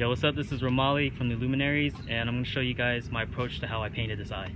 Yo, what's up? This is Romali from the Illuminaries, and I'm going to show you guys my approach to how I painted this eye.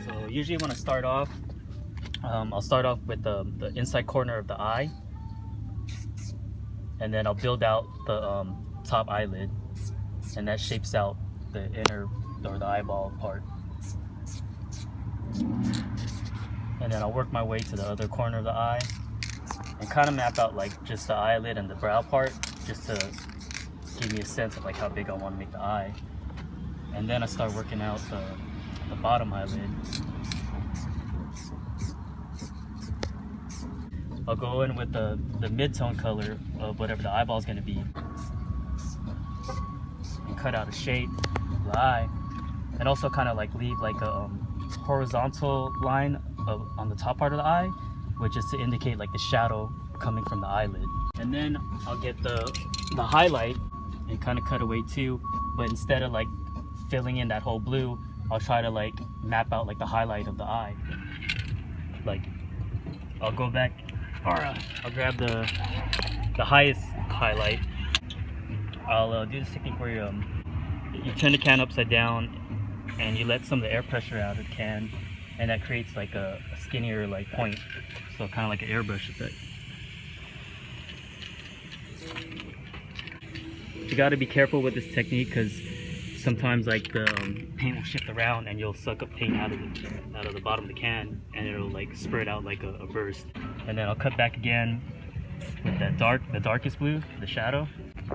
So usually when I start off, I'll start off with the inside corner of the eye, and then I'll build out the top eyelid, and that shapes out the inner or the eyeball part. And then I'll work my way to the other corner of the eye and kind of map out like just the eyelid and the brow part, just to give me a sense of like how big I want to make the eye. And then I start working out the bottom eyelid. I'll go in with the mid-tone color of whatever the eyeball is going to be and cut out a shape of the eye, and also kind of like leave like a horizontal line on the top part of the eye, which is to indicate like the shadow coming from the eyelid. And then I'll get the highlight and kind of cut away too, but instead of like filling in that whole blue, I'll try to like map out like the highlight of the eye. Like I'll go back, or I'll grab the highest highlight. I'll do this technique where you turn the can upside down and you let some of the air pressure out of the can, and that creates like a skinnier like point, so kind of like an airbrush effect. You got to be careful with this technique because sometimes like the paint will shift around and you'll suck up paint out of the bottom of the can, and it'll like spread out like a burst. And then I'll cut back again with that the darkest blue, the shadow,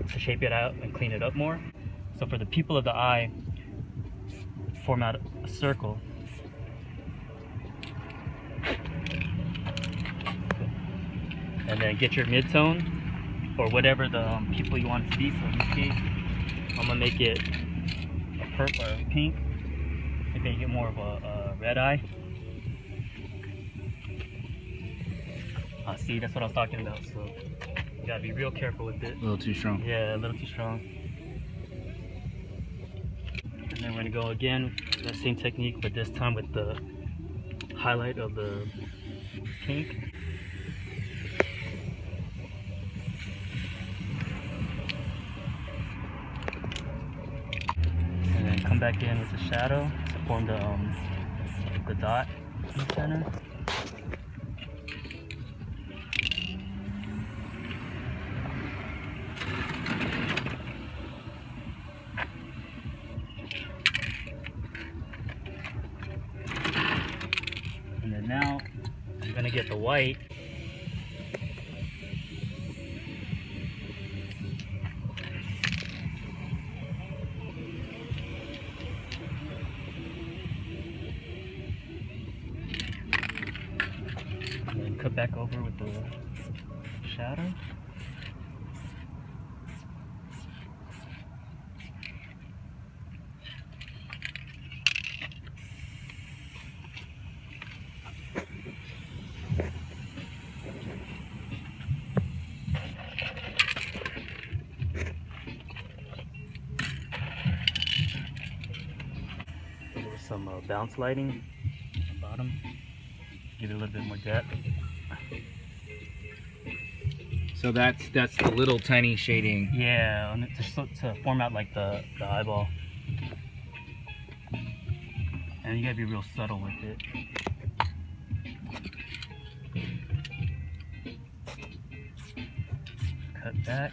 to shape it out and clean it up more. So for the pupil of the eye, form out a circle. And then get your mid-tone or whatever the pupil you want it to be. So in this case, I'm gonna make it a purple or pink. Maybe you get more of a red eye. See, that's what I was talking about. So you gotta be real careful with it. A little too strong. Yeah, a little too strong. And then we're gonna go again, that same technique, but this time with the highlight of the pink. And then come back in with the shadow to form the dot in the center. And then now I'm gonna get the white . And then cut back over with the shadow. Some bounce lighting on the bottom, give it a little bit more depth. So that's the little tiny shading. Yeah, to form out like the eyeball. And you gotta be real subtle with it. Cut back.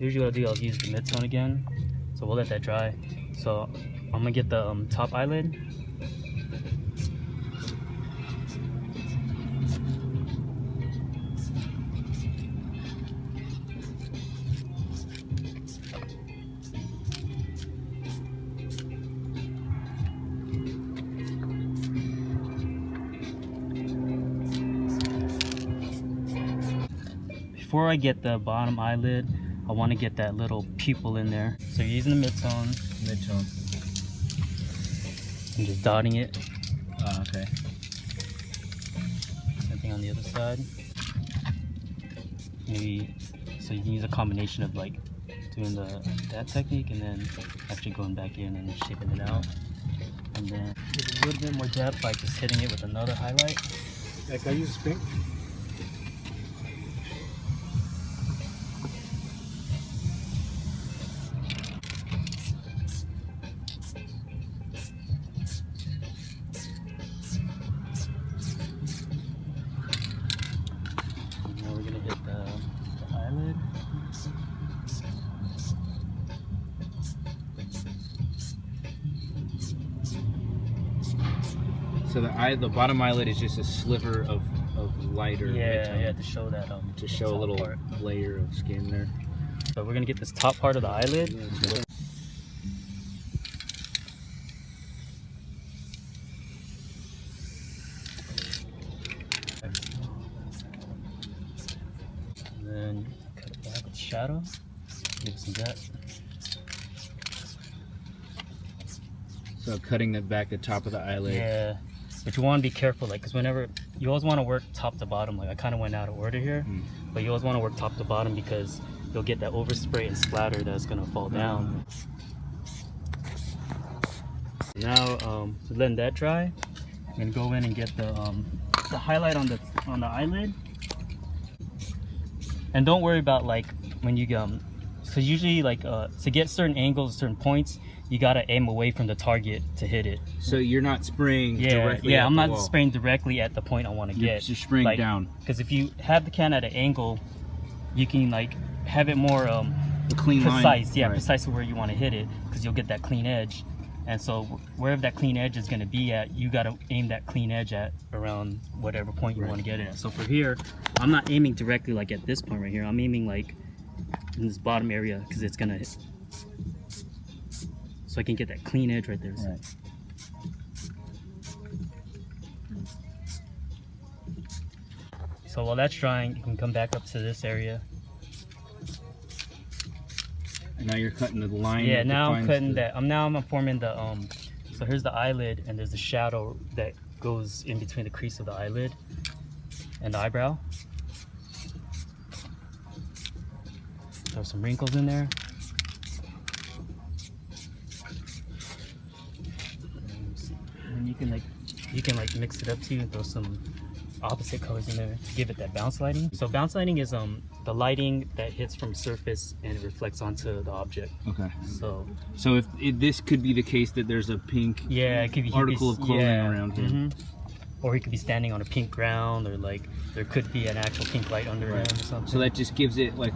Usually I'll use the mid-tone again, so we'll let that dry. So I'm gonna get the top eyelid. Before I get the bottom eyelid, I want to get that little pupil in there. So you're using the mid-tone. Mid-tone. And just dotting it. Oh, okay. Same thing on the other side. Maybe So you can use a combination of like doing that technique and then actually going back in and shaping it out. And then give it a little bit more depth by just hitting it with another highlight. Yeah, can I use paint? Now we're gonna hit the eyelid. So the bottom eyelid is just a sliver of lighter. Yeah, to show that to show a little part. layer of skin there. So we're gonna get this top part of the eyelid. And then cut it back with the shadow. Give it some depth. So cutting the back, the top of the eyelid. Yeah, but you want to be careful, like, because whenever you always want to work top to bottom. Like I kind of went out of order here, but you always want to work top to bottom because you'll get that overspray and splatter that's gonna fall down. Now letting that dry, I'm gonna go in and get the highlight on the eyelid. And don't worry about like when you so usually like to get certain angles, certain points, you gotta aim away from the target to hit it. So you're not spraying directly at I'm the not wall. spraying directly at the point I want to get. You're spraying like, down. Because if you have the can at an angle, you can like have it more A clean precise. line. Yeah, Right. precisely where you want to hit it, because you'll get that clean edge. And so wherever that clean edge is going to be at, you got to aim that clean edge at around whatever point you want to get it at. So for here, I'm not aiming directly like at this point right here. I'm aiming like in this bottom area because it's going to hit. So I can get that clean edge right there. Right. So while that's drying, you can come back up to this area. And now you're cutting the line. Yeah, that now I'm defines cutting the- that. I'm forming the so here's the eyelid, and there's a shadow that goes in between the crease of the eyelid and the eyebrow. There's some wrinkles in there. And you can like mix it up too and throw some opposite colors in there to give it that bounce lighting. So bounce lighting is the lighting that hits from surface and it reflects onto the object. Okay. So if this could be the case that there's a pink yeah, it could be article of clothing around him. Or he could be standing on a pink ground, or like there could be an actual pink light under him or something. So that just gives it like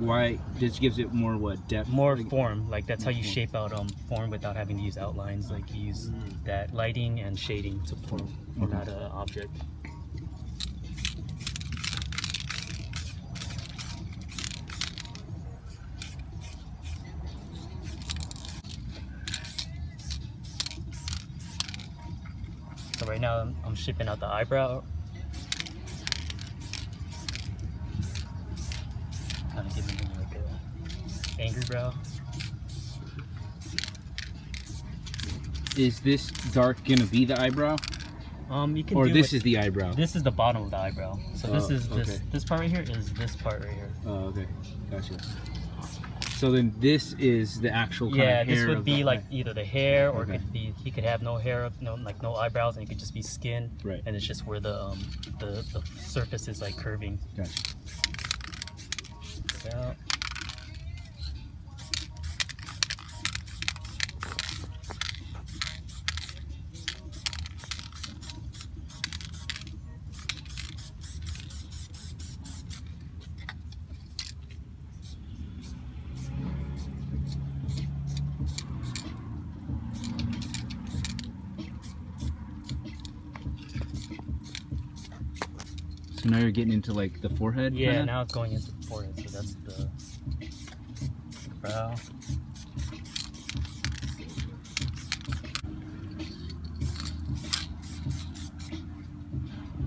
just gives it more depth. More like, form. Like that's how you shape out form without having to use outlines. Like you use that lighting and shading to form out an object. So right now I'm shaping out the eyebrow. Kind of giving him like a angry brow. Is this dark gonna be the eyebrow? You can Or do this it. is the eyebrow? This is the bottom of the eyebrow. So this is okay. this part right here is this part right here. Oh, okay. Gotcha. So then this is the actual kind Yeah, of hair this would of be the like either the hair, or Okay. it could be he could have no hair, no eyebrows, and it could just be skin. Right. And it's just where the surface is like curving. Gotcha. Check it out. So now you're getting into like the forehead? Yeah, kinda? now it's going into the forehead, so that's the brow.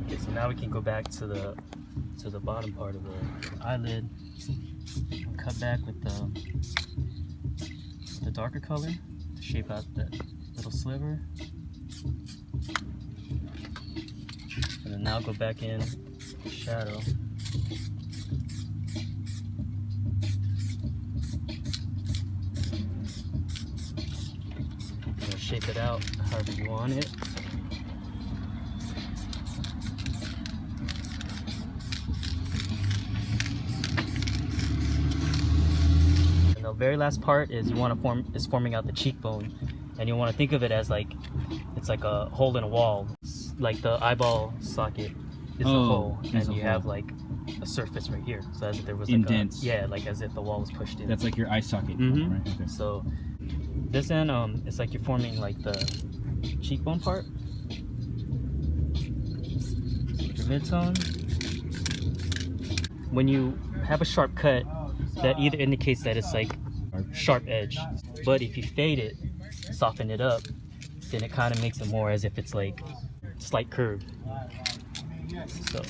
Okay, so now we can go back to the bottom part of the eyelid and cut back with the darker color to shape out that little sliver. And then now go back in shadow. shape it out however you want it. And the very last part is forming out the cheekbone, and you want to think of it as like it's like a hole in a wall, like the eyeball socket is the hole, and you have like a surface right here, so as if there was like indents. like as if the wall was pushed in. That's like your eye socket, Mm-hmm. right? Okay. So this end, it's like you're forming like the cheekbone part. Your mid-tone. When you have a sharp cut, that either indicates that it's like sharp edge, but if you fade it, soften it up, then it kind of makes it more as if it's like slight curve. So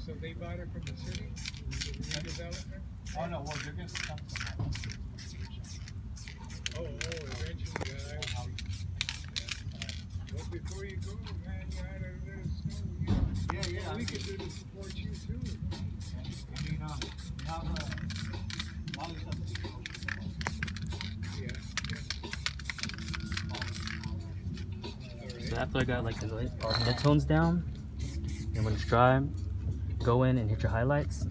So they bought it from the city? The development? Oh no, well they're gonna come from eventually, well, before you go, man, you ought to let us know. Yeah, we can do to support you too. I mean, we have a lot of stuff. So after I got like the mid-tones down, and when it's dry, go in and hit your highlights.